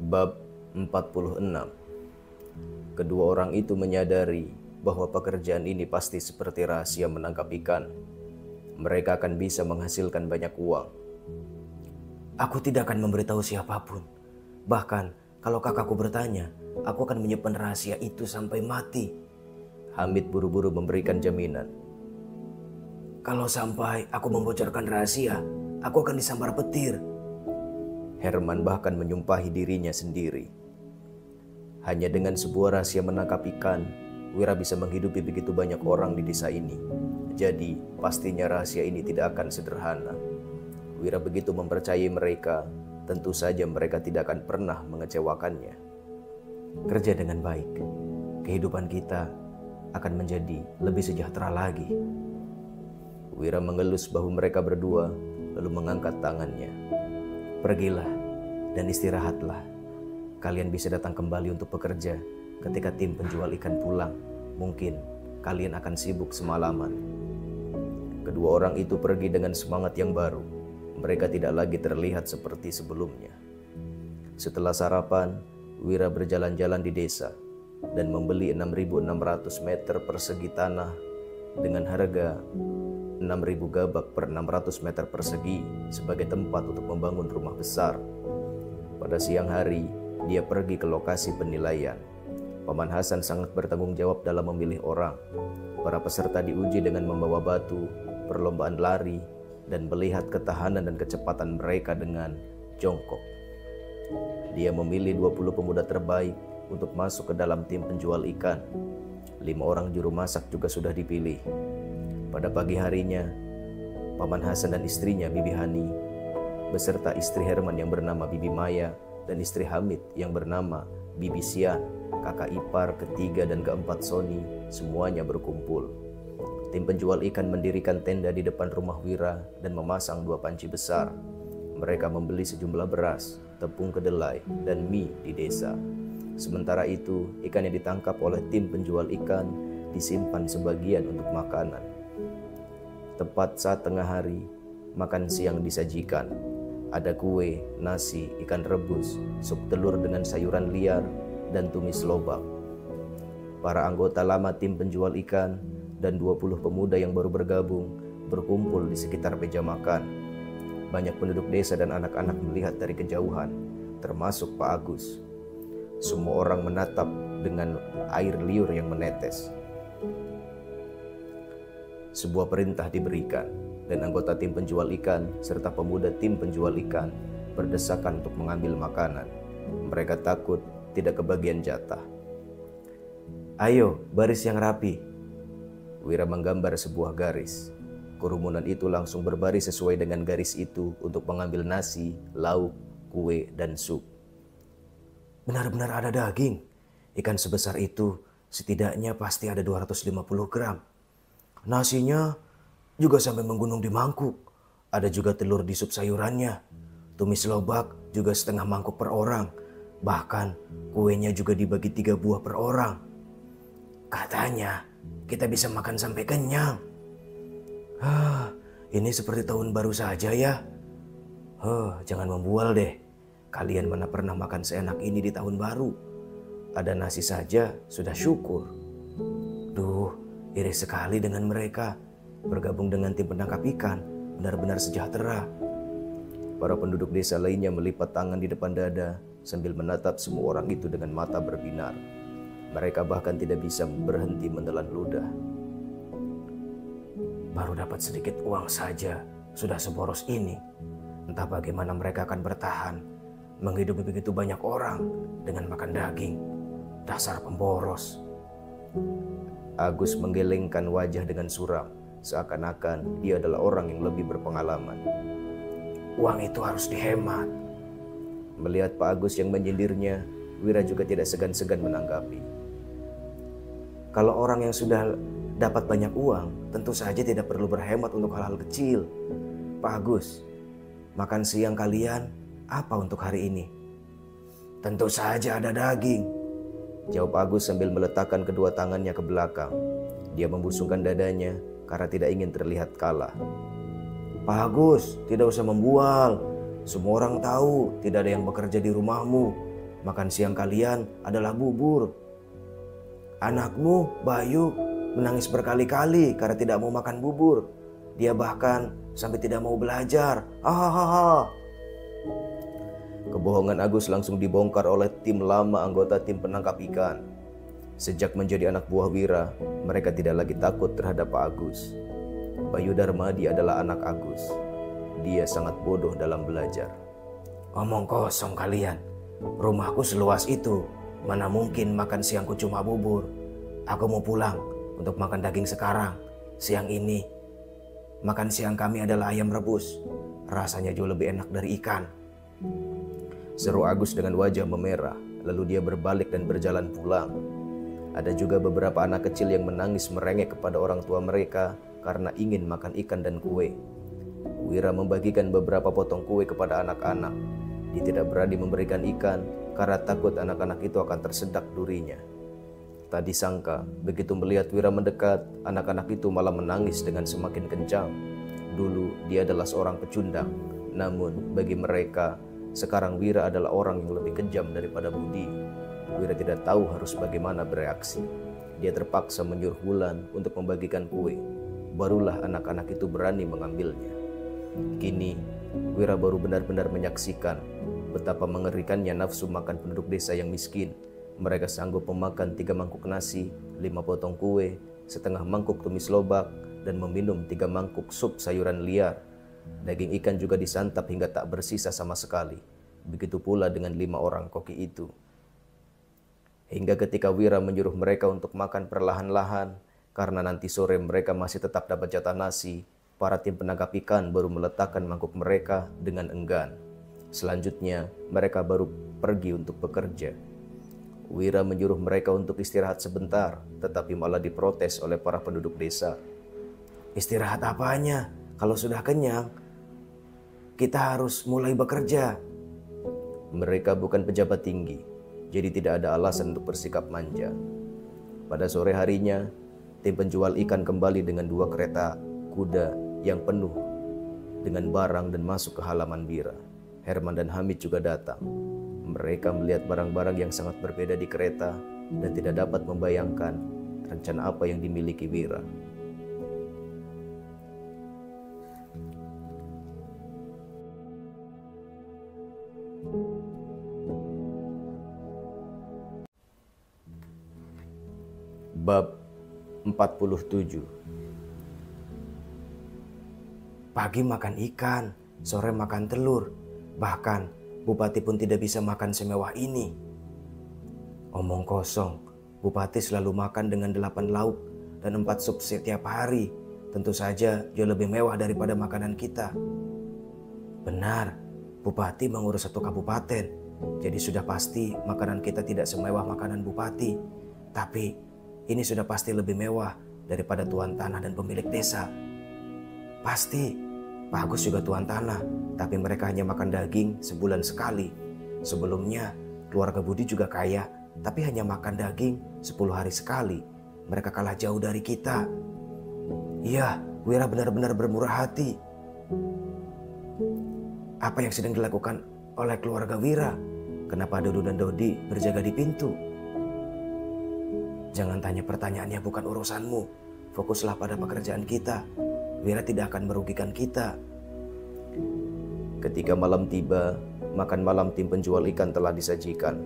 Bab 46. Kedua orang itu menyadari bahwa pekerjaan ini pasti seperti rahasia menangkap ikan. Mereka akan bisa menghasilkan banyak uang. Aku tidak akan memberitahu siapapun. Bahkan kalau kakakku bertanya, aku akan menyimpan rahasia itu sampai mati. Hamid buru-buru memberikan jaminan. Kalau sampai aku membocorkan rahasia, aku akan disambar petir. Herman bahkan menyumpahi dirinya sendiri. Hanya dengan sebuah rahasia menangkap ikan, Wira bisa menghidupi begitu banyak orang di desa ini. Jadi, pastinya rahasia ini tidak akan sederhana. Wira begitu mempercayai mereka, tentu saja mereka tidak akan pernah mengecewakannya. Kerja dengan baik, kehidupan kita akan menjadi lebih sejahtera lagi. Wira mengelus bahu mereka berdua, lalu mengangkat tangannya. Pergilah dan istirahatlah. Kalian bisa datang kembali untuk bekerja ketika tim penjual ikan pulang. Mungkin kalian akan sibuk semalaman. Kedua orang itu pergi dengan semangat yang baru. Mereka tidak lagi terlihat seperti sebelumnya. Setelah sarapan, Wira berjalan-jalan di desa dan membeli 6.600 meter persegi tanah dengan harga 6.000 gabak per 600 meter persegi sebagai tempat untuk membangun rumah besar. Pada siang hari, dia pergi ke lokasi penilaian. Paman Hasan sangat bertanggung jawab dalam memilih orang. Para peserta diuji dengan membawa batu, perlombaan lari, dan melihat ketahanan dan kecepatan mereka dengan jongkok. Dia memilih 20 pemuda terbaik untuk masuk ke dalam tim penjual ikan. 5 orang juru masak juga sudah dipilih. Pada pagi harinya, Paman Hasan dan istrinya Bibi Hani, beserta istri Herman yang bernama Bibi Maya dan istri Hamid yang bernama Bibi Sian, kakak ipar ketiga dan keempat Sony, semuanya berkumpul. Tim penjual ikan mendirikan tenda di depan rumah Wira dan memasang 2 panci besar. Mereka membeli sejumlah beras, tepung kedelai, dan mie di desa. Sementara itu, ikan yang ditangkap oleh tim penjual ikan disimpan sebagian untuk makanan. Tepat saat tengah hari, makan siang disajikan. Ada kue, nasi, ikan rebus, sup telur dengan sayuran liar, dan tumis lobak. Para anggota lama tim penjual ikan dan 20 pemuda yang baru bergabung berkumpul di sekitar meja makan. Banyak penduduk desa dan anak-anak melihat dari kejauhan, termasuk Pak Agus. Semua orang menatap dengan air liur yang menetes. Sebuah perintah diberikan, dan anggota tim penjual ikan serta pemuda tim penjual ikan berdesakan untuk mengambil makanan. Mereka takut tidak kebagian jatah. Ayo, baris yang rapi. Wira menggambar sebuah garis. Kerumunan itu langsung berbaris sesuai dengan garis itu untuk mengambil nasi, lauk, kue, dan sup. Benar-benar ada daging. Ikan sebesar itu setidaknya pasti ada 250 gram. Nasinya juga sampai menggunung di mangkuk. Ada juga telur di sup sayurannya. Tumis lobak juga setengah mangkuk per orang. Bahkan kuenya juga dibagi 3 buah per orang. Katanya kita bisa makan sampai kenyang. Ini seperti tahun baru saja ya. Jangan membual deh. Kalian mana pernah makan seenak ini di tahun baru? Ada nasi saja sudah syukur. Duh, iri sekali dengan mereka. Bergabung dengan tim penangkap ikan, benar-benar sejahtera. Para penduduk desa lainnya melipat tangan di depan dada sambil menatap semua orang itu dengan mata berbinar. Mereka bahkan tidak bisa berhenti menelan ludah. Baru dapat sedikit uang saja, sudah seboros ini. Entah bagaimana mereka akan bertahan menghidupi begitu banyak orang dengan makan daging. Dasar pemboros. Agus menggelengkan wajah dengan suram, seakan-akan dia adalah orang yang lebih berpengalaman. Uang itu harus dihemat. Melihat Pak Agus yang menyindirnya, Wira juga tidak segan-segan menanggapi. Kalau orang yang sudah dapat banyak uang, tentu saja tidak perlu berhemat untuk hal-hal kecil. Pak Agus, makan siang kalian apa untuk hari ini? Tentu saja ada daging, jawab Agus sambil meletakkan kedua tangannya ke belakang. Dia membusungkan dadanya karena tidak ingin terlihat kalah. Pak Agus, tidak usah membual. Semua orang tahu tidak ada yang bekerja di rumahmu. makan siang kalian adalah bubur. Anakmu, Bayu, menangis berkali-kali karena tidak mau makan bubur. Dia bahkan sampai tidak mau belajar. Hahaha. Kebohongan Agus langsung dibongkar oleh tim lama anggota tim penangkap ikan. Sejak menjadi anak buah Wira, mereka tidak lagi takut terhadap Pak Agus. Bayu Darmadi adalah anak Agus. Dia sangat bodoh dalam belajar. Omong kosong kalian. Rumahku seluas itu. Mana mungkin makan siangku cuma bubur. Aku mau pulang untuk makan daging sekarang. Siang ini makan siang kami adalah ayam rebus. Rasanya jauh lebih enak dari ikan. Seru Agus dengan wajah memerah. Lalu dia berbalik dan berjalan pulang. Ada juga beberapa anak kecil yang menangis merengek kepada orang tua mereka karena ingin makan ikan dan kue. Wira membagikan beberapa potong kue kepada anak-anak. Dia tidak berani memberikan ikan karena takut anak-anak itu akan tersedak durinya. Tak disangka, begitu melihat Wira mendekat, anak-anak itu malah menangis dengan semakin kencang. Dulu dia adalah seorang pecundang, namun bagi mereka, sekarang Wira adalah orang yang lebih kejam daripada Budi. Wira tidak tahu harus bagaimana bereaksi. Dia terpaksa menyuruh Wulan untuk membagikan kue. Barulah anak-anak itu berani mengambilnya. Kini, Wira baru benar-benar menyaksikan betapa mengerikannya nafsu makan penduduk desa yang miskin. Mereka sanggup memakan 3 mangkuk nasi, 5 potong kue, setengah mangkuk tumis lobak, dan meminum 3 mangkuk sup sayuran liar. Daging ikan juga disantap hingga tak bersisa sama sekali. Begitu pula dengan 5 orang koki itu. Hingga ketika Wira menyuruh mereka untuk makan perlahan-lahan, karena nanti sore mereka masih tetap dapat jatah nasi, para tim penangkap ikan baru meletakkan mangkuk mereka dengan enggan. Selanjutnya, mereka baru pergi untuk bekerja. Wira menyuruh mereka untuk istirahat sebentar, tetapi malah diprotes oleh para penduduk desa. Istirahat apanya? Kalau sudah kenyang, kita harus mulai bekerja. Mereka bukan pejabat tinggi, jadi tidak ada alasan untuk bersikap manja. Pada sore harinya, tim penjual ikan kembali dengan 2 kereta kuda yang penuh dengan barang dan masuk ke halaman Wira. Herman dan Hamid juga datang. Mereka melihat barang-barang yang sangat berbeda di kereta dan tidak dapat membayangkan rencana apa yang dimiliki Wira. Bab 47. Pagi makan ikan, sore makan telur. Bahkan Bupati pun tidak bisa makan semewah ini. Omong kosong, Bupati selalu makan dengan 8 lauk dan 4 sup setiap hari. Tentu saja jauh lebih mewah daripada makanan kita. Benar, Bupati mengurus 1 kabupaten. Jadi sudah pasti makanan kita tidak semewah makanan Bupati. Tapi ini sudah pasti lebih mewah daripada tuan tanah dan pemilik desa. Pasti. Pak Agus juga tuan tanah, tapi mereka hanya makan daging sebulan sekali. Sebelumnya, keluarga Budi juga kaya, tapi hanya makan daging 10 hari sekali. Mereka kalah jauh dari kita. Iya, Wira benar-benar bermurah hati. Apa yang sedang dilakukan oleh keluarga Wira? Kenapa Dodo dan Dodi berjaga di pintu? Jangan tanya pertanyaannya, bukan urusanmu. Fokuslah pada pekerjaan kita. Wira tidak akan merugikan kita. Ketika malam tiba, makan malam tim penjual ikan telah disajikan.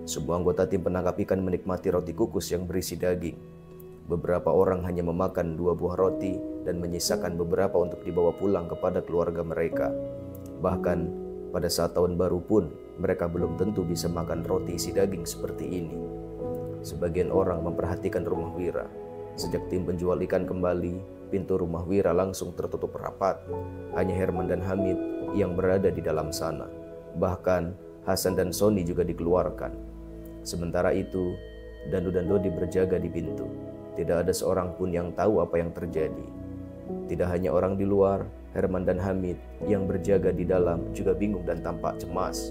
Semua anggota tim penangkap ikan menikmati roti kukus yang berisi daging. Beberapa orang hanya memakan 2 buah roti dan menyisakan beberapa untuk dibawa pulang kepada keluarga mereka. Bahkan pada saat tahun baru pun, mereka belum tentu bisa makan roti isi daging seperti ini. Sebagian orang memperhatikan rumah Wira. Sejak tim penjual ikan kembali, pintu rumah Wira langsung tertutup rapat. Hanya Herman dan Hamid yang berada di dalam sana. Bahkan Hasan dan Sony juga dikeluarkan. Sementara itu, Danu dan Dodi berjaga di pintu. Tidak ada seorang pun yang tahu apa yang terjadi. Tidak hanya orang di luar, Herman dan Hamid yang berjaga di dalam juga bingung dan tampak cemas.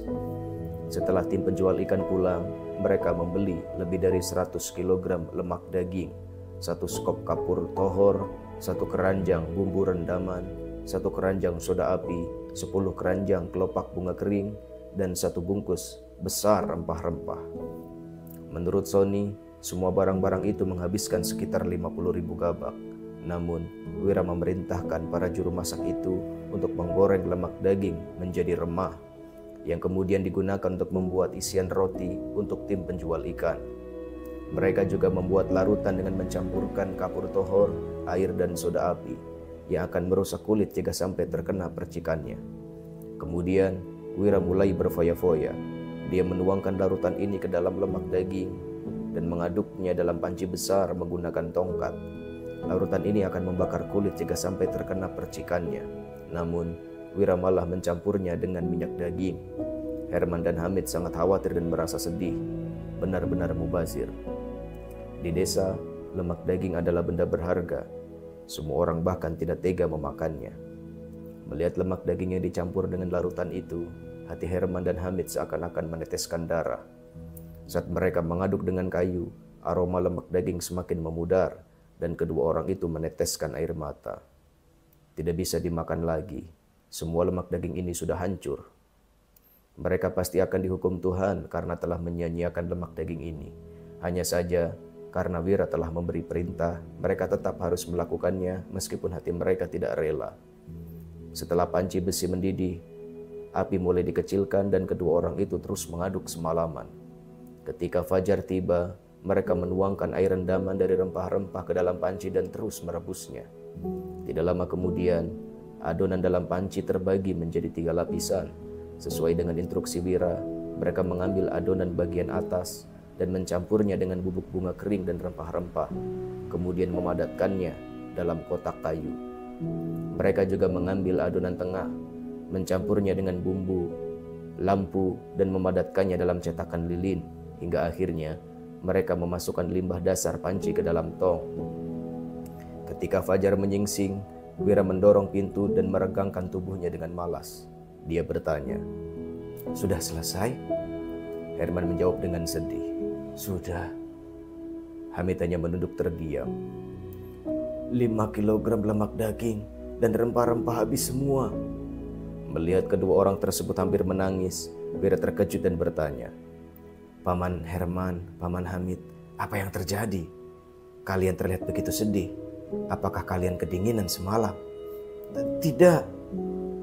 Setelah tim penjual ikan pulang, mereka membeli lebih dari 100 kg lemak daging, 1 skop kapur tohor, 1 keranjang bumbu rendaman, 1 keranjang soda api, 10 keranjang kelopak bunga kering, dan 1 bungkus besar rempah-rempah. Menurut Sony, semua barang-barang itu menghabiskan sekitar 50.000 gabak. Namun, Wira memerintahkan para juru masak itu untuk menggoreng lemak daging menjadi remah, yang kemudian digunakan untuk membuat isian roti untuk tim penjual ikan. Mereka juga membuat larutan dengan mencampurkan kapur tohor, air, dan soda api yang akan merusak kulit jika sampai terkena percikannya. Kemudian, Wira mulai berfoya-foya. Dia menuangkan larutan ini ke dalam lemak daging dan mengaduknya dalam panci besar menggunakan tongkat. Larutan ini akan membakar kulit jika sampai terkena percikannya. Namun, Wira malah mencampurnya dengan minyak daging. Herman dan Hamid sangat khawatir dan merasa sedih. Benar-benar mubazir. Di desa, lemak daging adalah benda berharga. Semua orang bahkan tidak tega memakannya. Melihat lemak daging yang dicampur dengan larutan itu, hati Herman dan Hamid seakan-akan meneteskan darah. Saat mereka mengaduk dengan kayu, aroma lemak daging semakin memudar dan kedua orang itu meneteskan air mata. Tidak bisa dimakan lagi. Semua lemak daging ini sudah hancur. Mereka pasti akan dihukum Tuhan karena telah menyia-nyiakan lemak daging ini. Hanya saja, karena Wira telah memberi perintah, mereka tetap harus melakukannya meskipun hati mereka tidak rela. Setelah panci besi mendidih, api mulai dikecilkan dan kedua orang itu terus mengaduk semalaman. Ketika fajar tiba, mereka menuangkan air rendaman dari rempah-rempah ke dalam panci dan terus merebusnya. Tidak lama kemudian, adonan dalam panci terbagi menjadi 3 lapisan. Sesuai dengan instruksi Wira, mereka mengambil adonan bagian atas dan mencampurnya dengan bubuk bunga kering dan rempah-rempah, kemudian memadatkannya dalam kotak kayu. Mereka juga mengambil adonan tengah, mencampurnya dengan bumbu, lampu, dan memadatkannya dalam cetakan lilin, hingga akhirnya mereka memasukkan limbah dasar panci ke dalam tong. Ketika fajar menyingsing, Wira mendorong pintu dan meregangkan tubuhnya dengan malas. Dia bertanya, "Sudah selesai?" Herman menjawab dengan sedih. "Sudah." Hamid hanya menunduk terdiam. 5 kilogram lemak daging dan rempah-rempah habis semua. Melihat kedua orang tersebut hampir menangis, Wira terkejut dan bertanya, "Paman Herman, Paman Hamid, apa yang terjadi? Kalian terlihat begitu sedih. Apakah kalian kedinginan semalam?" "Tidak."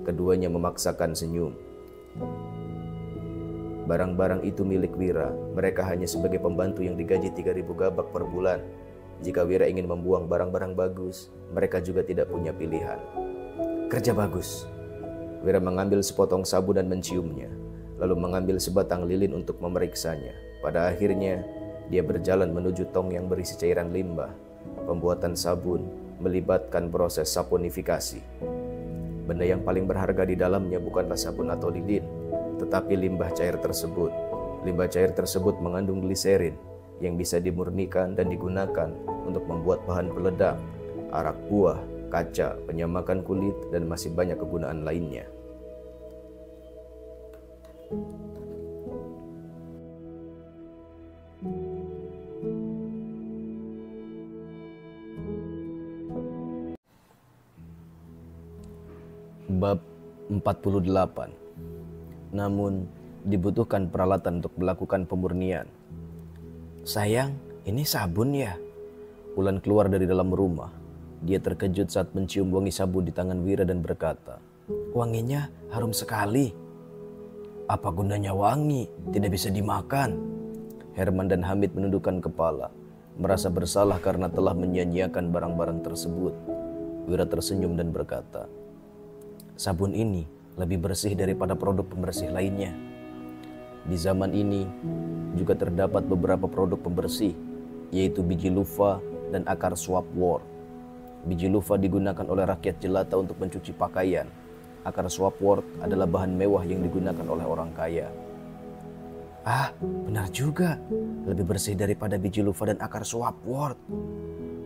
Keduanya memaksakan senyum. Barang-barang itu milik Wira. Mereka hanya sebagai pembantu yang digaji 3.000 gabak per bulan. Jika Wira ingin membuang barang-barang bagus, mereka juga tidak punya pilihan. "Kerja bagus." Wira mengambil sepotong sabu dan menciumnya, lalu mengambil sebatang lilin untuk memeriksanya. Pada akhirnya, dia berjalan menuju tong yang berisi cairan limbah. Pembuatan sabun melibatkan proses saponifikasi. Benda yang paling berharga di dalamnya bukanlah sabun atau lilin, tetapi limbah cair tersebut. Limbah cair tersebut mengandung gliserin yang bisa dimurnikan dan digunakan untuk membuat bahan peledak, arak buah, kaca, penyamakan kulit, dan masih banyak kegunaan lainnya. Bab 48. Namun, dibutuhkan peralatan untuk melakukan pemurnian. "Sayang, ini sabun ya?" Ulan keluar dari dalam rumah. Dia terkejut saat mencium wangi sabun di tangan Wira dan berkata, "Wanginya harum sekali." "Apa gunanya wangi? Tidak bisa dimakan." Herman dan Hamid menundukkan kepala, merasa bersalah karena telah menyia-nyiakan barang-barang tersebut. Wira tersenyum dan berkata, "Sabun ini lebih bersih daripada produk pembersih lainnya." Di zaman ini juga terdapat beberapa produk pembersih, yaitu biji lufa dan akar swapwort. Biji lufa digunakan oleh rakyat jelata untuk mencuci pakaian. Akar swapwort adalah bahan mewah yang digunakan oleh orang kaya. "Ah, benar juga. Lebih bersih daripada biji lufa dan akar swapwort."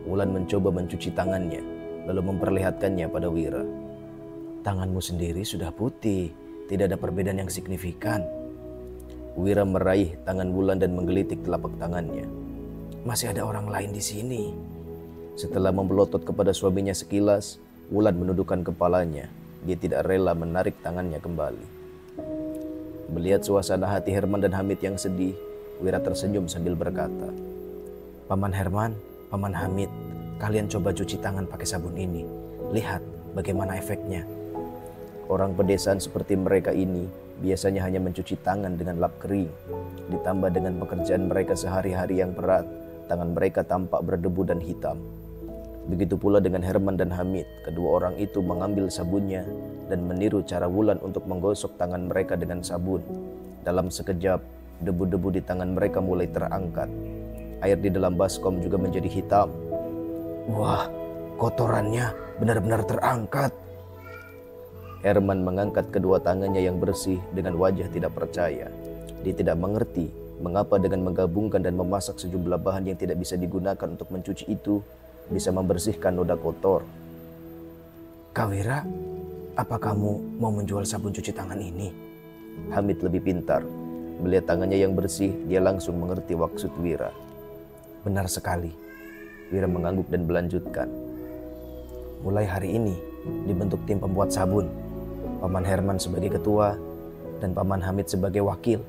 Wulan mencoba mencuci tangannya, lalu memperlihatkannya pada Wira. "Tanganmu sendiri sudah putih. Tidak ada perbedaan yang signifikan." Wira meraih tangan Wulan dan menggelitik telapak tangannya. "Masih ada orang lain di sini." Setelah memelotot kepada suaminya sekilas, Wulan menundukkan kepalanya. Dia tidak rela menarik tangannya kembali. Melihat suasana hati Herman dan Hamid yang sedih, Wira tersenyum sambil berkata, Paman Herman, Paman Hamid, kalian coba cuci tangan pakai sabun ini. Lihat bagaimana efeknya. Orang pedesaan seperti mereka ini biasanya hanya mencuci tangan dengan lap kering. Ditambah dengan pekerjaan mereka sehari-hari yang berat, tangan mereka tampak berdebu dan hitam. Begitu pula dengan Herman dan Hamid. Kedua orang itu mengambil sabunnya dan meniru cara Wulan untuk menggosok tangan mereka dengan sabun. Dalam sekejap, debu-debu di tangan mereka mulai terangkat. Air di dalam baskom juga menjadi hitam. Wah, kotorannya benar-benar terangkat. Herman mengangkat kedua tangannya yang bersih dengan wajah tidak percaya. Dia tidak mengerti mengapa dengan menggabungkan dan memasak sejumlah bahan yang tidak bisa digunakan untuk mencuci itu bisa membersihkan noda kotor. Kak Wira, apa kamu mau menjual sabun cuci tangan ini? Hamid lebih pintar. Melihat tangannya yang bersih, dia langsung mengerti maksud Wira. Benar sekali. Wira mengangguk dan melanjutkan. Mulai hari ini dibentuk tim pembuat sabun. Paman Herman sebagai ketua dan Paman Hamid sebagai wakil.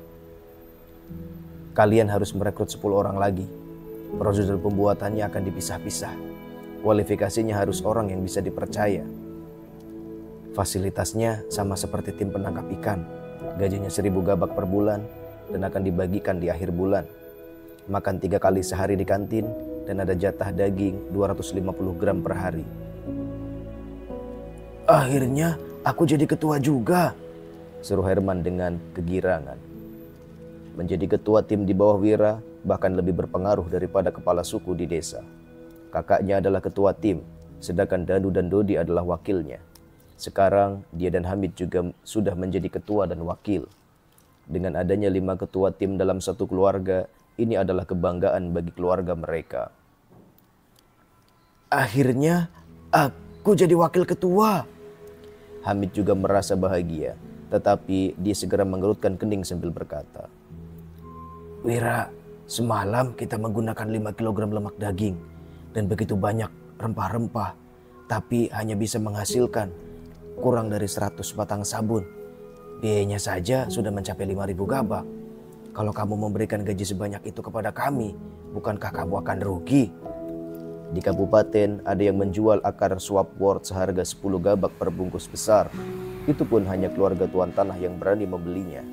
Kalian harus merekrut 10 orang lagi. Prosedur pembuatannya akan dipisah-pisah. Kualifikasinya harus orang yang bisa dipercaya. Fasilitasnya sama seperti tim penangkap ikan. Gajinya 1.000 gabak per bulan dan akan dibagikan di akhir bulan. Makan 3 kali sehari di kantin dan ada jatah daging 250 gram per hari. Akhirnya aku jadi ketua juga, seru Herman dengan kegirangan. Menjadi ketua tim di bawah Wira bahkan lebih berpengaruh daripada kepala suku di desa. Kakaknya adalah ketua tim, sedangkan Danu dan Dodi adalah wakilnya. Sekarang dia dan Hamid juga sudah menjadi ketua dan wakil. Dengan adanya 5 ketua tim dalam satu keluarga, ini adalah kebanggaan bagi keluarga mereka. Akhirnya aku jadi wakil ketua. Hamid juga merasa bahagia, tetapi dia segera mengerutkan kening sambil berkata, Wira, semalam kita menggunakan 5 kg lemak daging dan begitu banyak rempah-rempah, tapi hanya bisa menghasilkan kurang dari 100 batang sabun. Biayanya saja sudah mencapai 5.000 gabak. Kalau kamu memberikan gaji sebanyak itu kepada kami, bukankah kamu akan rugi? Di kabupaten ada yang menjual akar swapwort seharga 10 gabak per bungkus besar. Itu pun hanya keluarga tuan tanah yang berani membelinya.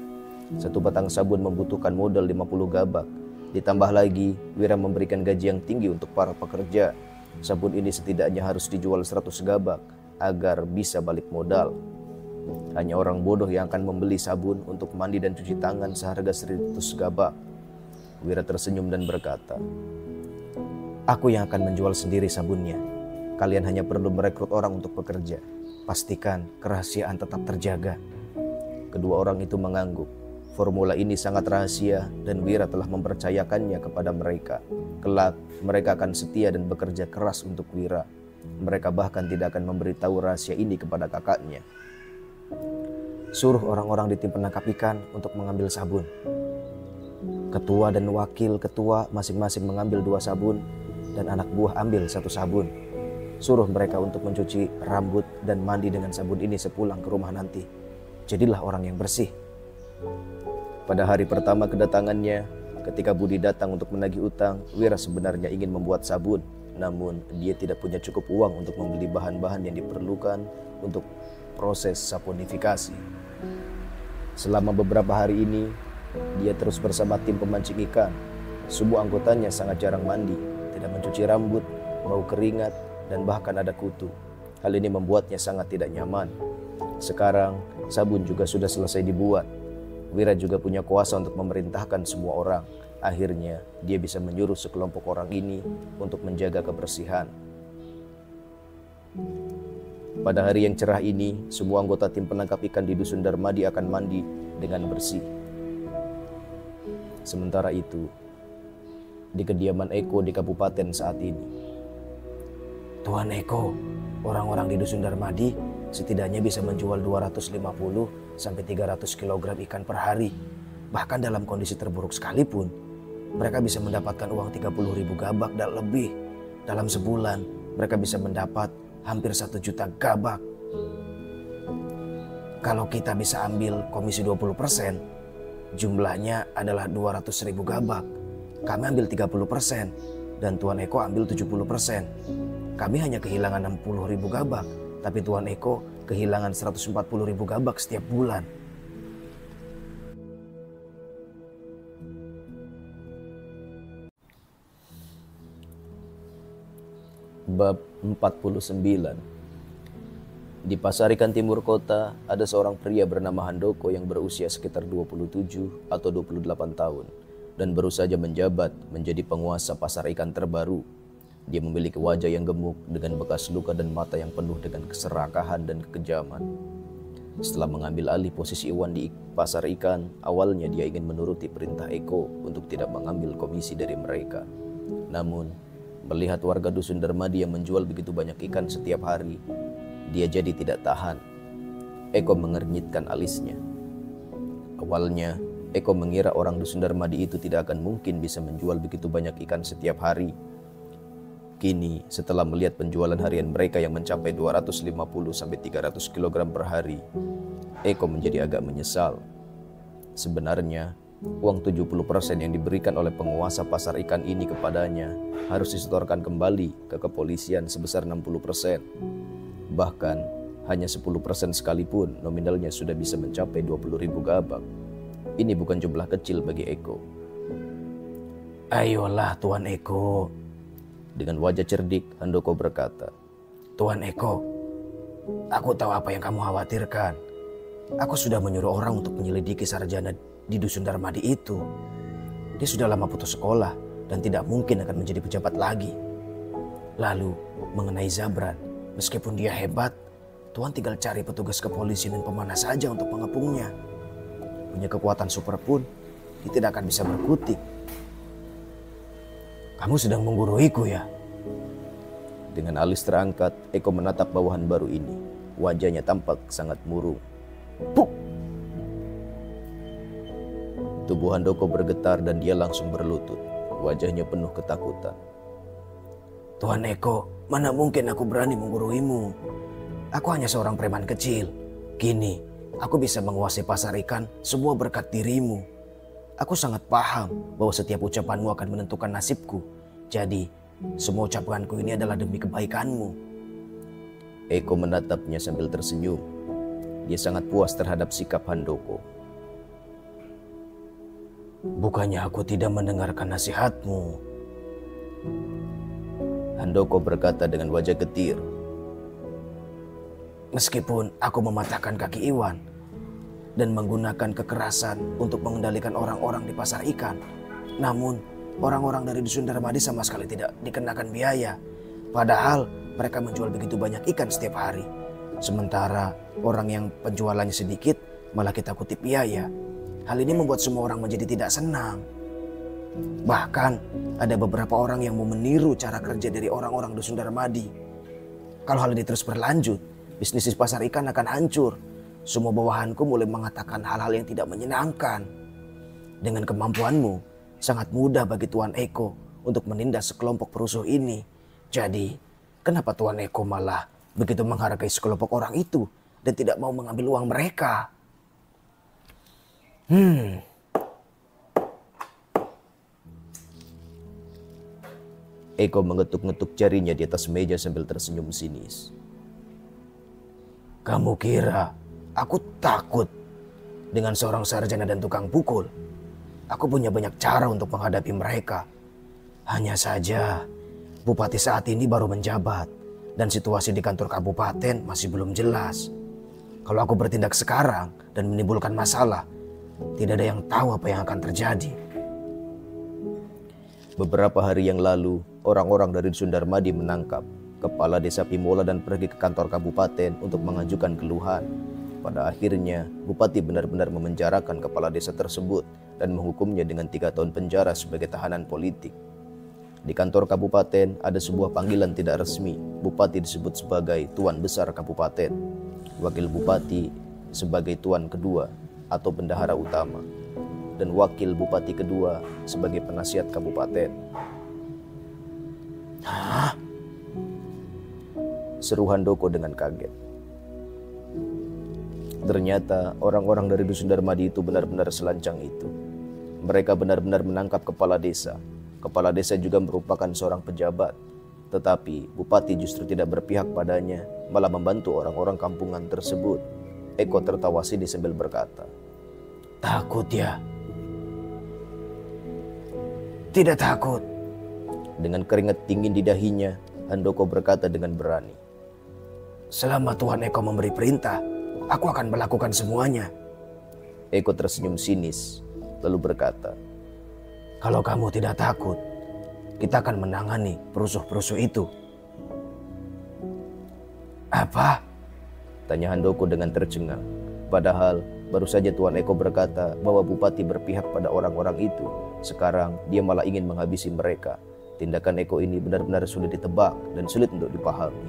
Satu batang sabun membutuhkan modal 50 gabak. Ditambah lagi, Wira memberikan gaji yang tinggi untuk para pekerja. Sabun ini setidaknya harus dijual 100 gabak agar bisa balik modal. Hanya orang bodoh yang akan membeli sabun untuk mandi dan cuci tangan seharga 100 gabak. Wira tersenyum dan berkata, Aku yang akan menjual sendiri sabunnya. Kalian hanya perlu merekrut orang untuk bekerja. Pastikan kerahasiaan tetap terjaga. Kedua orang itu mengangguk. Formula ini sangat rahasia dan Wira telah mempercayakannya kepada mereka. Kelak, mereka akan setia dan bekerja keras untuk Wira. Mereka bahkan tidak akan memberitahu rahasia ini kepada kakaknya. Suruh orang-orang di tim penangkap ikan untuk mengambil sabun. Ketua dan wakil ketua masing-masing mengambil 2 sabun dan anak buah ambil 1 sabun. Suruh mereka untuk mencuci rambut dan mandi dengan sabun ini sepulang ke rumah nanti. Jadilah orang yang bersih. Pada hari pertama kedatangannya, ketika Budi datang untuk menagih utang, Wira sebenarnya ingin membuat sabun. Namun dia tidak punya cukup uang untuk membeli bahan-bahan yang diperlukan untuk proses saponifikasi. Selama beberapa hari ini, dia terus bersama tim pemancing ikan. Semua anggotanya sangat jarang mandi, tidak mencuci rambut, bau keringat, dan bahkan ada kutu. Hal ini membuatnya sangat tidak nyaman. Sekarang, sabun juga sudah selesai dibuat. Wira juga punya kuasa untuk memerintahkan semua orang. Akhirnya, dia bisa menyuruh sekelompok orang ini untuk menjaga kebersihan. Pada hari yang cerah ini, semua anggota tim penangkap ikan di Dusun Darmadi akan mandi dengan bersih. Sementara itu, di kediaman Eko di kabupaten saat ini. Tuan Eko, orang-orang di Dusun Darmadi setidaknya bisa menjual 250 sampai 300 kg ikan per hari. Bahkan dalam kondisi terburuk sekalipun, mereka bisa mendapatkan uang 30.000 gabak dan lebih. Dalam sebulan, mereka bisa mendapat hampir 1 juta gabak. Kalau kita bisa ambil komisi 20%, Jumlahnya adalah 200.000 gabak. Kami ambil 30% dan Tuan Eko ambil 70%. Kami hanya kehilangan 60.000 gabak, tapi Tuan Eko kehilangan 140.000 gabak setiap bulan. Bab 49. Di pasar ikan timur kota, ada seorang pria bernama Handoko yang berusia sekitar 27 atau 28 tahun dan baru saja menjabat menjadi penguasa pasar ikan terbaru. Dia memiliki wajah yang gemuk dengan bekas luka dan mata yang penuh dengan keserakahan dan kekejaman. Setelah mengambil alih posisi Iwan di pasar ikan, awalnya dia ingin menuruti perintah Eko untuk tidak mengambil komisi dari mereka. Namun, melihat warga dusun Darmadi yang menjual begitu banyak ikan setiap hari, dia jadi tidak tahan. Eko mengernyitkan alisnya. Awalnya, Eko mengira orang dusun Darmadi itu tidak akan mungkin bisa menjual begitu banyak ikan setiap hari. Kini, setelah melihat penjualan harian mereka yang mencapai 250-300 kg per hari, Eko menjadi agak menyesal. Sebenarnya, uang 70% yang diberikan oleh penguasa pasar ikan ini kepadanya harus disetorkan kembali ke kepolisian sebesar 60%. Bahkan hanya 10% sekalipun nominalnya sudah bisa mencapai 20.000 gabak. Ini bukan jumlah kecil bagi Eko. Ayolah Tuan Eko. Dengan wajah cerdik, Handoko berkata, Tuan Eko, aku tahu apa yang kamu khawatirkan. Aku sudah menyuruh orang untuk menyelidiki sarjana di dusun Darmadi itu. Dia sudah lama putus sekolah dan tidak mungkin akan menjadi pejabat lagi. Lalu mengenai Zabran, meskipun dia hebat, Tuan tinggal cari petugas kepolisian dan pemanah saja untuk mengepungnya. Punya kekuatan super pun, dia tidak akan bisa berkutik. Kamu sedang mengguruiku ya? Dengan alis terangkat, Eko menatap bawahan baru ini. Wajahnya tampak sangat murung. Puk! Tubuh Handoko bergetar dan dia langsung berlutut. Wajahnya penuh ketakutan. Tuan Eko, mana mungkin aku berani mengguruimu? Aku hanya seorang preman kecil. Kini, aku bisa menguasai pasar ikan semua berkat dirimu. Aku sangat paham bahwa setiap ucapanmu akan menentukan nasibku. Jadi, semua ucapanku ini adalah demi kebaikanmu. Eko menatapnya sambil tersenyum. Dia sangat puas terhadap sikap Handoko. Bukannya aku tidak mendengarkan nasihatmu. Handoko berkata dengan wajah getir. Meskipun aku mematahkan kaki Iwan dan menggunakan kekerasan untuk mengendalikan orang-orang di pasar ikan, namun orang-orang dari dusun Darmadi sama sekali tidak dikenakan biaya. Padahal mereka menjual begitu banyak ikan setiap hari. Sementara orang yang penjualannya sedikit malah kita kutip biaya. Hal ini membuat semua orang menjadi tidak senang. Bahkan ada beberapa orang yang mau meniru cara kerja dari orang-orang dusun Darmadi. Kalau hal ini terus berlanjut, bisnis di pasar ikan akan hancur. Semua bawahanku mulai mengatakan hal-hal yang tidak menyenangkan. Dengan kemampuanmu, sangat mudah bagi Tuan Eko untuk menindas sekelompok perusuh ini. Jadi, kenapa Tuan Eko malah begitu menghargai sekelompok orang itu dan tidak mau mengambil uang mereka? Eko mengetuk-ngetuk jarinya di atas meja sambil tersenyum sinis. Kamu kira aku takut dengan seorang sarjana dan tukang pukul? Aku punya banyak cara untuk menghadapi mereka. Hanya saja, bupati saat ini baru menjabat dan situasi di kantor kabupaten masih belum jelas. Kalau aku bertindak sekarang dan menimbulkan masalah, tidak ada yang tahu apa yang akan terjadi. Beberapa hari yang lalu, orang-orang dari dusun Darmadi menangkap kepala desa Pimola dan pergi ke kantor kabupaten untuk mengajukan keluhan. Pada akhirnya, bupati benar-benar memenjarakan kepala desa tersebut dan menghukumnya dengan 3 tahun penjara sebagai tahanan politik. Di kantor kabupaten ada sebuah panggilan tidak resmi. Bupati disebut sebagai Tuan Besar Kabupaten. Wakil bupati sebagai Tuan Kedua atau Bendahara Utama. Dan wakil bupati kedua sebagai penasihat kabupaten. Hah? Seru Handoko dengan kaget. Ternyata orang-orang dari Dusun Darmadi itu benar-benar selancang itu. Mereka benar-benar menangkap kepala desa. Kepala desa juga merupakan seorang pejabat. Tetapi bupati justru tidak berpihak padanya, malah membantu orang-orang kampungan tersebut. Eko tertawa sidih sambil berkata, "Takut ya?" "Tidak takut." Dengan keringat dingin di dahinya, Handoko berkata dengan berani, "Selama Tuan Eko memberi perintah, aku akan melakukan semuanya." Eko tersenyum sinis, lalu berkata, "Kalau kamu tidak takut, kita akan menangani perusuh-perusuh itu." "Apa?" tanya Handoko dengan tercengang. Padahal baru saja Tuan Eko berkata bahwa bupati berpihak pada orang-orang itu. Sekarang dia malah ingin menghabisi mereka. Tindakan Eko ini benar-benar sulit ditebak dan sulit untuk dipahami.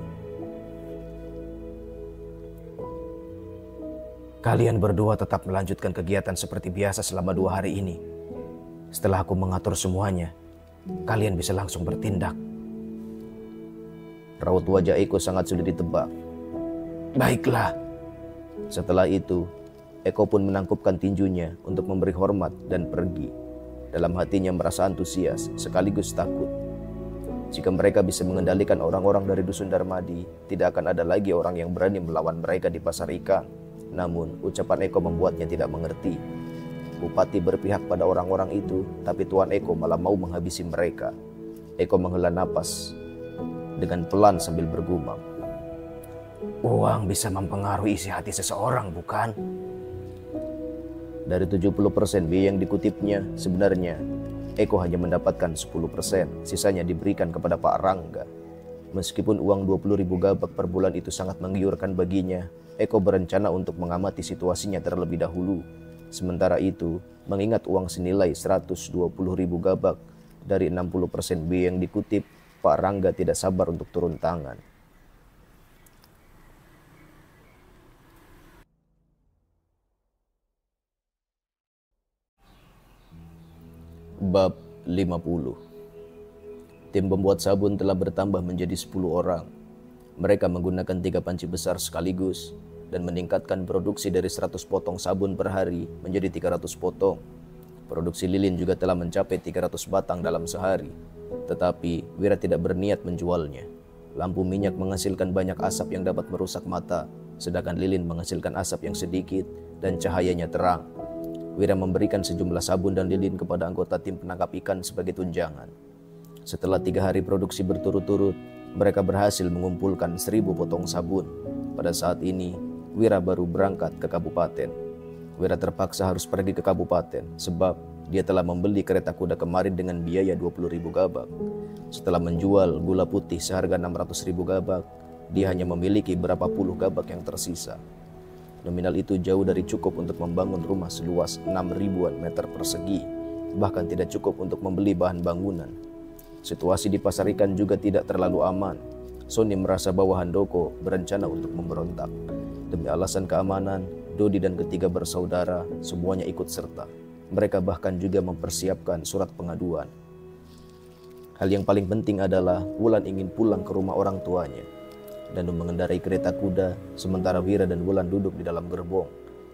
"Kalian berdua tetap melanjutkan kegiatan seperti biasa selama 2 hari ini. Setelah aku mengatur semuanya, kalian bisa langsung bertindak." Raut wajah Eko sangat sulit ditebak. "Baiklah." Setelah itu, Eko pun menangkupkan tinjunya untuk memberi hormat dan pergi. Dalam hatinya merasa antusias sekaligus takut. Jika mereka bisa mengendalikan orang-orang dari Dusun Darmadi, tidak akan ada lagi orang yang berani melawan mereka di pasar ikan. Namun, ucapan Eko membuatnya tidak mengerti. Bupati berpihak pada orang-orang itu, tapi Tuan Eko malah mau menghabisi mereka. Eko menghela napas dengan pelan sambil bergumam, "Uang bisa mempengaruhi isi hati seseorang, bukan?" Dari 70% biaya yang dikutipnya, sebenarnya Eko hanya mendapatkan 10%, sisanya diberikan kepada Pak Rangga. Meskipun uang 20.000 gabak per bulan itu sangat menggiurkan baginya, Eko berencana untuk mengamati situasinya terlebih dahulu. Sementara itu, mengingat uang senilai 120.000 gabak dari 60% biaya yang dikutip, Pak Rangga tidak sabar untuk turun tangan. Bab 50. Tim pembuat sabun telah bertambah menjadi 10 orang. Mereka menggunakan 3 panci besar sekaligus dan meningkatkan produksi dari 100 potong sabun per hari menjadi 300 potong. Produksi lilin juga telah mencapai 300 batang dalam sehari. Tetapi Wira tidak berniat menjualnya. Lampu minyak menghasilkan banyak asap yang dapat merusak mata, sedangkan lilin menghasilkan asap yang sedikit dan cahayanya terang. Wira memberikan sejumlah sabun dan lilin kepada anggota tim penangkap ikan sebagai tunjangan. Setelah 3 hari produksi berturut-turut, mereka berhasil mengumpulkan 1.000 potong sabun. Pada saat ini, Wira baru berangkat ke kabupaten. Wira terpaksa harus pergi ke kabupaten sebab dia telah membeli kereta kuda kemarin dengan biaya 20.000 gabak. Setelah menjual gula putih seharga 600.000 gabak, dia hanya memiliki berapa puluh gabak yang tersisa. Nominal itu jauh dari cukup untuk membangun rumah seluas 6.000-an meter persegi, bahkan tidak cukup untuk membeli bahan bangunan. Situasi di pasar ikan juga tidak terlalu aman. Sony merasa bahwa Handoko berencana untuk memberontak. Demi alasan keamanan, Dodi dan ketiga bersaudara semuanya ikut serta. Mereka bahkan juga mempersiapkan surat pengaduan. Hal yang paling penting adalah Wulan ingin pulang ke rumah orang tuanya. Danu mengendarai kereta kuda, sementara Wira dan Wulan duduk di dalam gerbong.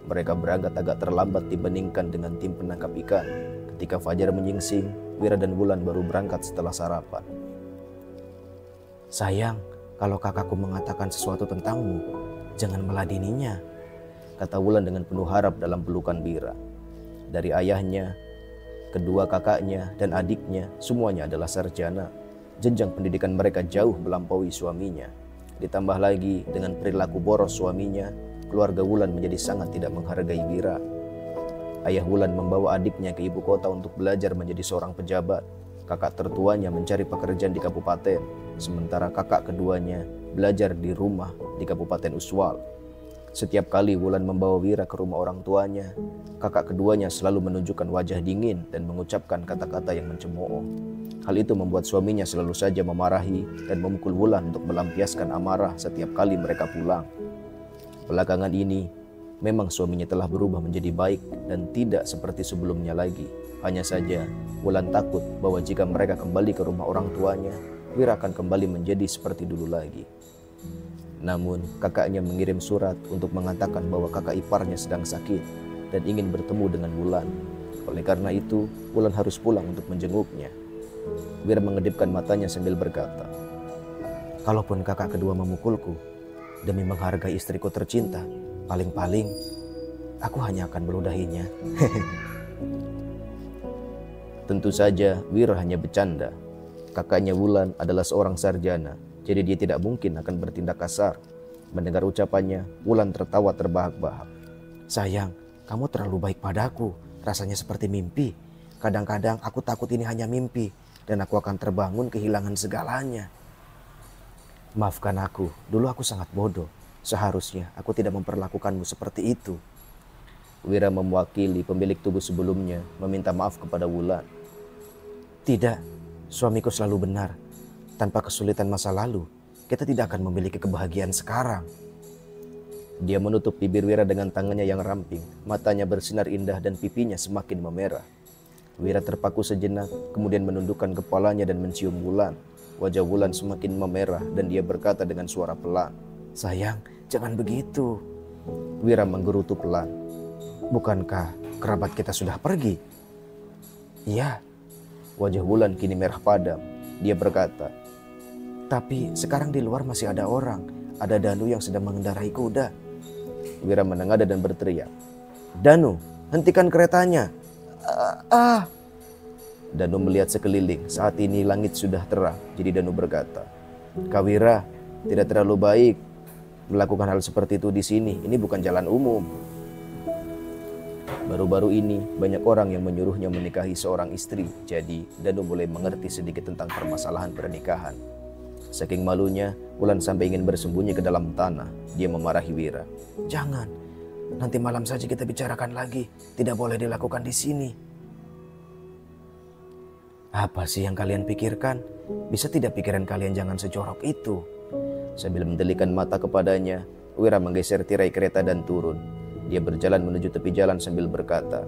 Mereka berangkat agak terlambat dibandingkan dengan tim penangkap ikan. Ketika fajar menyingsing, Wira dan Wulan baru berangkat setelah sarapan. "Sayang, kalau kakakku mengatakan sesuatu tentangmu, jangan meladeninya," kata Wulan dengan penuh harap dalam pelukan Wira. Dari ayahnya, kedua kakaknya, dan adiknya, semuanya adalah sarjana. Jenjang pendidikan mereka jauh melampaui suaminya. Ditambah lagi dengan perilaku boros suaminya, keluarga Wulan menjadi sangat tidak menghargai Wira. Ayah Wulan membawa adiknya ke ibu kota untuk belajar menjadi seorang pejabat. Kakak tertuanya mencari pekerjaan di kabupaten, sementara kakak keduanya belajar di rumah di Kabupaten Uswal. Setiap kali Wulan membawa Wira ke rumah orang tuanya, kakak keduanya selalu menunjukkan wajah dingin dan mengucapkan kata-kata yang mencemooh. Hal itu membuat suaminya selalu saja memarahi dan memukul Wulan untuk melampiaskan amarah setiap kali mereka pulang. Belakangan ini, memang suaminya telah berubah menjadi baik dan tidak seperti sebelumnya lagi. Hanya saja, Wulan takut bahwa jika mereka kembali ke rumah orang tuanya, Wira akan kembali menjadi seperti dulu lagi. Namun kakaknya mengirim surat untuk mengatakan bahwa kakak iparnya sedang sakit dan ingin bertemu dengan Wulan. Oleh karena itu, Wulan harus pulang untuk menjenguknya. Wira mengedipkan matanya sambil berkata, Kalaupun kakak kedua memukulku, demi menghargai istriku tercinta, paling-paling aku hanya akan meludahinya. Tentu saja Wira hanya bercanda. Kakaknya Wulan adalah seorang sarjana, jadi dia tidak mungkin akan bertindak kasar. Mendengar ucapannya, Wulan tertawa terbahak-bahak. Sayang, kamu terlalu baik padaku. Rasanya seperti mimpi. Kadang-kadang aku takut ini hanya mimpi dan aku akan terbangun kehilangan segalanya. Maafkan aku, dulu aku sangat bodoh. Seharusnya aku tidak memperlakukanmu seperti itu. Wira mewakili pemilik tubuh sebelumnya meminta maaf kepada Wulan. Tidak, suamiku selalu benar. Tanpa kesulitan masa lalu, kita tidak akan memiliki kebahagiaan sekarang. Dia menutup bibir Wira dengan tangannya yang ramping. Matanya bersinar indah dan pipinya semakin memerah. Wira terpaku sejenak, kemudian menundukkan kepalanya dan mencium Wulan. Wajah Wulan semakin memerah dan dia berkata dengan suara pelan, Sayang, jangan begitu. Wira menggerutu pelan. Bukankah kerabat kita sudah pergi? Iya. Wajah Wulan kini merah padam. Dia berkata, Tapi sekarang di luar masih ada orang. Ada Danu yang sedang mengendarai kuda. Wira menengadah dan berteriak, Danu, hentikan keretanya. Danu melihat sekeliling. Saat ini langit sudah terang. Jadi Danu berkata, Kak Wira, tidak terlalu baik melakukan hal seperti itu di sini. Ini bukan jalan umum. Baru-baru ini banyak orang yang menyuruhnya menikahi seorang istri. Jadi Danu mulai mengerti sedikit tentang permasalahan pernikahan. Saking malunya, Wulan sampai ingin bersembunyi ke dalam tanah. Dia memarahi Wira. Jangan, nanti malam saja kita bicarakan lagi. Tidak boleh dilakukan di sini. Apa sih yang kalian pikirkan? Bisa tidak pikiran kalian jangan sejorok itu? Sambil mendelikan mata kepadanya, Wira menggeser tirai kereta dan turun. Dia berjalan menuju tepi jalan sambil berkata,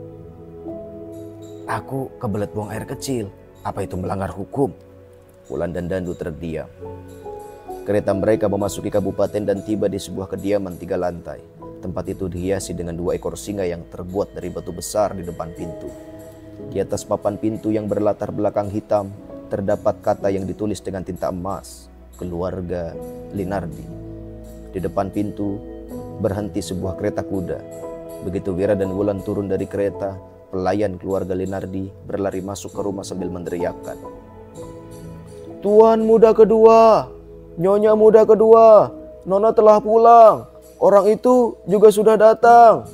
Aku kebelet buang air kecil. Apa itu melanggar hukum? Wulan dan Danu terdiam. Kereta mereka memasuki kabupaten dan tiba di sebuah kediaman 3 lantai. Tempat itu dihiasi dengan 2 ekor singa yang terbuat dari batu besar di depan pintu. Di atas papan pintu yang berlatar belakang hitam, terdapat kata yang ditulis dengan tinta emas, Keluarga Linardi. Di depan pintu berhenti sebuah kereta kuda. Begitu Wira dan Wulan turun dari kereta, pelayan keluarga Linardi berlari masuk ke rumah sambil meneriakkan, Tuan muda kedua, Nyonya muda kedua, Nona telah pulang. Orang itu juga sudah datang.